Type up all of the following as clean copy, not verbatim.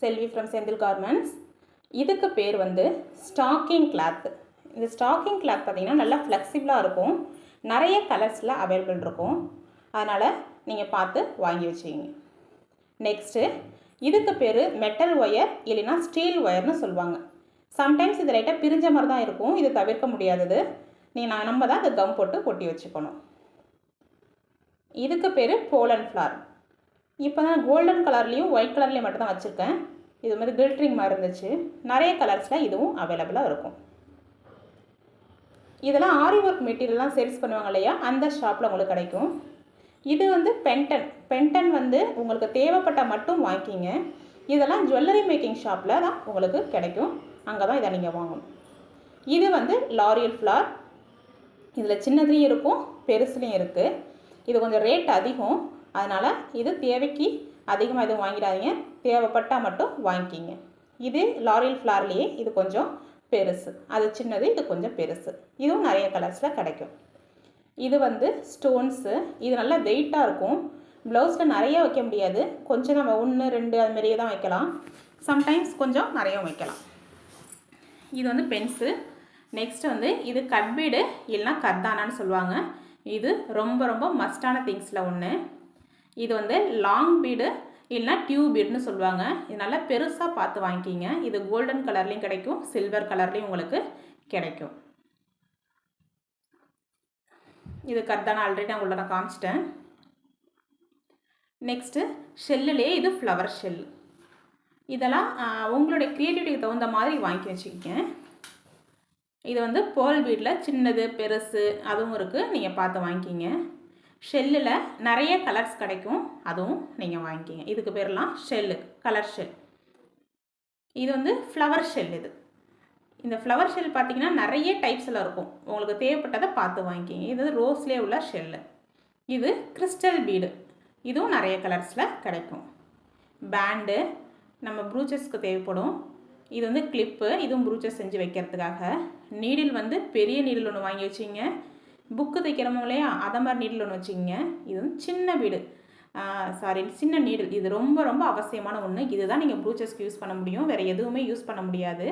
Selvi from Senthil garments. இதுக்கு பேர் வந்து ஸ்டாக்கிங் கிளாத். இந்த ஸ்டாக்கிங் கிளாத் பார்த்திங்கன்னா நல்லா ஃப்ளெக்சிபிளாக இருக்கும், நிறைய கலர்ஸில் அவைலபிள் இருக்கும். அதனால் நீங்கள் பார்த்து வாங்கி வச்சுக்கிங்க. நெக்ஸ்ட்டு இதுக்கு பேர் மெட்டல் ஒயர் இல்லைன்னா ஸ்டீல் ஒயர்னு சொல்லுவாங்க. சம்டைம்ஸ் இது லைட்டாக பிரிஞ்ச மாதிரி தான் இருக்கும், இது தவிர்க்க முடியாதது. நம்ம தான் அதை கம் போட்டு ஒட்டி வச்சுக்கணும். இதுக்கு பேர் போலன் ஃப்ளார். இப்போ தான் கோல்டன் கலர்லேயும் ஒயிட் கலர்லேயும் மட்டும் தான் வச்சுருக்கேன். இது மாதிரி கில்ட்ரிங் மாதிரி இருந்துச்சு. நிறைய கலர்ஸில் இதுவும் அவைலபிளாக இருக்கும். இதெல்லாம் ஆரி ஒர்க் மெட்டீரியல்லாம் சேல்ஸ் பண்ணுவாங்க இல்லையா, அந்த ஷாப்பில் உங்களுக்கு கிடைக்கும். இது வந்து பென்டன் வந்து உங்களுக்கு தேவைப்பட்ட மட்டும் வாங்கிக்கிங்க. இதெல்லாம் ஜுவல்லரி மேக்கிங் ஷாப்பில் தான் உங்களுக்கு கிடைக்கும், அங்கே தான் இதை நீங்கள் வாங்கணும். இது வந்து லாரியல் ஃப்ளார். இதில் சின்னதுலேயும் இருக்கும், பெருசுலேயும் இருக்குது. இது கொஞ்சம் ரேட் அதிகம், அதனால் இது தேவைக்கு அதிகமாக எதுவும் வாங்கிடாதீங்க, தேவைப்பட்டால் மட்டும் வாங்கிக்கிங்க. இது லாரியல் ஃப்ளார்லேயே இது கொஞ்சம் பெருசு, அது சின்னது, இது கொஞ்சம் பெருசு. இதுவும் நிறைய கலர்ஸில் கிடைக்கும். இது வந்து ஸ்டோன்ஸு. இது நல்லா வெயிட்டாக இருக்கும். ப்ளவுஸில் நிறைய வைக்க முடியாது, கொஞ்சம் நம்ம 1 2 அது மாதிரியே தான் வைக்கலாம். சம்டைம்ஸ் கொஞ்சம் நிறைய வைக்கலாம். இது வந்து பென்ஸு. நெக்ஸ்ட் வந்து இது கட்பீடு இல்லைனா கர்தானான்னு சொல்லுவாங்க. இது ரொம்ப ரொம்ப மஸ்டான திங்ஸில் ஒன்று. இது வந்து லாங் பீடு இல்லைனா டியூப் பீடுன்னு சொல்லுவாங்க. இது நல்லா பெருசாக பார்த்து வாங்கிக்கிங்க. இது கோல்டன் கலர்லேயும் கிடைக்கும், சில்வர் கலர்லேயும் உங்களுக்கு கிடைக்கும். இது கர்தானா ஆல்ரெடி நான் உள்ள நான் காமிச்சிட்டேன். நெக்ஸ்ட்டு ஷெல்லுலேயே இது ஃப்ளவர் ஷெல். இதெல்லாம் உங்களுடைய க்ரியேட்டிவிட்டிக்கு தகுந்த மாதிரி வாங்கி வச்சுக்கிங்க. இது வந்து பேர்ல் பீடில் சின்னது பெருசு அதுவும் இருக்குது, நீங்கள் பார்த்து வாங்கிக்கிங்க. ஷெல்லில் நிறைய கலர்ஸ் கிடைக்கும், அதுவும் நீங்கள் வாங்கிக்கிங்க. இதுக்கு பேரெலாம் ஷெல்லு, கலர் ஷெல். இது வந்து ஃப்ளவர் ஷெல். இந்த ஃப்ளவர் ஷெல் பார்த்திங்கன்னா நிறைய டைப்ஸில் இருக்கும், உங்களுக்கு தேவைப்பட்டதை பார்த்து வாங்கிக்கிங்க. இது ரோஸ்லேயே உள்ள ஷெல்லு. இது கிறிஸ்டல் பீடு, இதுவும் நிறைய கலர்ஸில் கிடைக்கும். பேண்டு நம்ம ப்ரூச்சஸ்க்கு தேவைப்படும். இது வந்து கிளிப்பு, இதுவும் ப்ரூச்சஸ் செஞ்சு வைக்கிறதுக்காக. நீடில் வந்து பெரிய நீடில் ஒன்று வாங்கி வச்சிங்க. புக்கு தைக்கிறோமோ இல்லையா, அதை மாதிரி நீடில் ஒன்று வச்சுக்கிங்க. இது வந்து சின்ன பீடு, சின்ன நீடில். இது ரொம்ப ரொம்ப அவசியமான ஒன்று. இதுதான் நீங்கள் ப்ரூச்சஸ்க்கு யூஸ் பண்ண முடியும், வேறு எதுவுமே யூஸ் பண்ண முடியாது.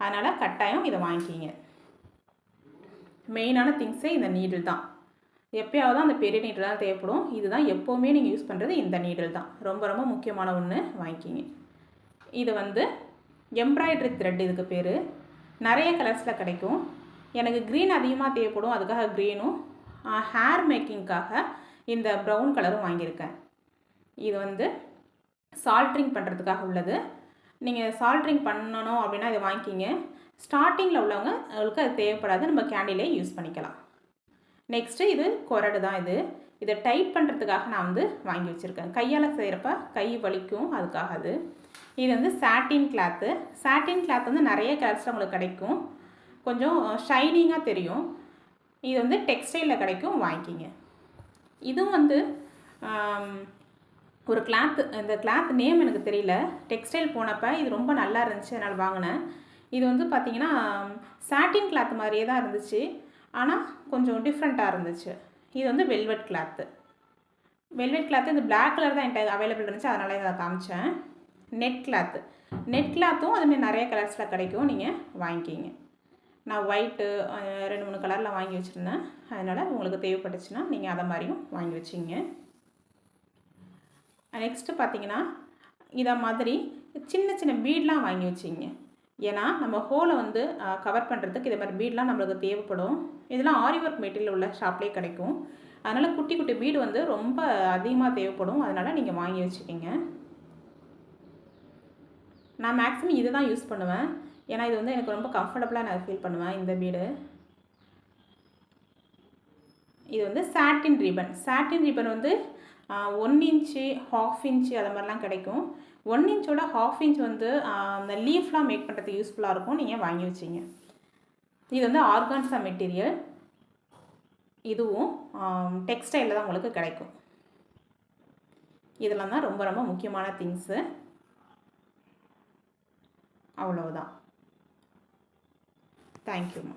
அதனால் கட்டாயம் இதை வாங்கிக்கிங்க. மெயினான திங்ஸே இந்த நீடில் தான். எப்போயாவது தான் அந்த பெரிய நீடில் தான் தேவைப்படும். இதுதான் எப்போவுமே நீங்கள் யூஸ் பண்ணுறது இந்த நீடில் தான், ரொம்ப ரொம்ப முக்கியமான ஒன்று, வாங்கிக்கிங்க. இது வந்து எம்ப்ராய்டரி த்ரெட், இதுக்கு பேர். நிறைய கலர்ஸில் கிடைக்கும். எனக்கு க்ரீன் அதிகமாக தேவைப்படும், அதுக்காக க்ரீனும், ஹேர் மேக்கிங்காக இந்த ப்ரௌன் கலரும் வாங்கியிருக்கேன். இது வந்து சால்ட்ரிங் பண்ணுறதுக்காக உள்ளது. நீங்கள் சால்ட்ரிங் பண்ணணும் அப்படின்னா இதை வாங்கிக்கிங்க. ஸ்டார்டிங்கில் உள்ளவங்க அவங்களுக்கு அது தேவைப்படாது, நம்ம கேண்டிலே யூஸ் பண்ணிக்கலாம். நெக்ஸ்ட்டு இது கொரடு தான். இதை டைட் பண்ணுறதுக்காக நான் வந்து வாங்கி வச்சுருக்கேன். கையால் செய்கிறப்ப கை வலிக்கும், அதுக்காக அது. இது வந்து சாட்டின் கிளாத்து. சாட்டின் கிளாத் வந்து நிறைய கலர்ஸில் உங்களுக்கு கிடைக்கும், கொஞ்சம் ஷைனிங்காக தெரியும். இது வந்து டெக்ஸ்டைலில் கிடைக்கும், வாங்கிக்கிங்க. இதுவும் வந்து ஒரு கிளாத்து, இந்த கிளாத் நேம் எனக்கு தெரியல, டெக்ஸ்டைல் போனப்போ இது ரொம்ப நல்லா இருந்துச்சு, அதனால் வாங்கினேன். இது வந்து பார்த்திங்கன்னா சாட்டின் கிளாத் மாதிரியே தான் இருந்துச்சு, ஆனால் கொஞ்சம் டிஃப்ரெண்ட்டாக இருந்துச்சு. இது வந்து வெல்வெட் கிளாத்து. வெல்வெட் கிளாத்து இந்த பிளாக் கலர் தான் என்கிட்ட அவைலபிள் இருந்துச்சு, அதனால இதை காமிச்சேன். Net cloth. நெட் கிளாத்தும் அதுமாதிரி நிறைய கலர்ஸில் கிடைக்கும், நீங்கள் வாங்கிக்கிங்க. நான் ஒயிட்டு 2 3 கலரில் வாங்கி வச்சுருந்தேன், அதனால் உங்களுக்கு தேவைப்பட்டுச்சுன்னா நீங்கள் அதை மாதிரியும் வாங்கி வச்சிங்க. நெக்ஸ்ட்டு பார்த்திங்கன்னா இதை மாதிரி சின்ன சின்ன பீட்லாம் வாங்கி வச்சிங்க. ஏன்னா நம்ம ஹோலை வந்து கவர் பண்ணுறதுக்கு இதை மாதிரி பீட்லாம் நம்மளுக்கு தேவைப்படும். இதெல்லாம் ஆரி ஒர்க் மெட்டீரியல் உள்ள ஷாப்லேயே கிடைக்கும். அதனால் குட்டி குட்டி பீடு வந்து ரொம்ப அதிகமாக தேவைப்படும், அதனால் நீங்கள் வாங்கி வச்சுக்கிங்க. நான் மேக்ஸிமம் இது தான் யூஸ் பண்ணுவேன், ஏன்னா இது வந்து எனக்கு ரொம்ப கம்ஃபர்டபுளாக நான் ஃபீல் பண்ணுவேன். இந்த பீடு இது வந்து சாட்டின் ரிப்பன். சாட்டின் ரிப்பன் வந்து 1 இன்ச்சு 1/2 இன்ச்சு அது மாதிரிலாம் கிடைக்கும். 1 இன்ச்சோட 1/2 இன்ச் வந்து அந்த லீஃப்லாம் மேக் பண்ணுறதுக்கு யூஸ்ஃபுல்லாக இருக்கும், நீங்கள் வாங்கி வச்சிங்க. இது வந்து ஆர்கான்ஸா மெட்டீரியல். இதுவும் டெக்ஸ்டைலில் தான் உங்களுக்கு கிடைக்கும். இதெல்லாம் தான் ரொம்ப ரொம்ப முக்கியமான திங்ஸு. அவ்வளவுதான். தேங்க்யூம்மா.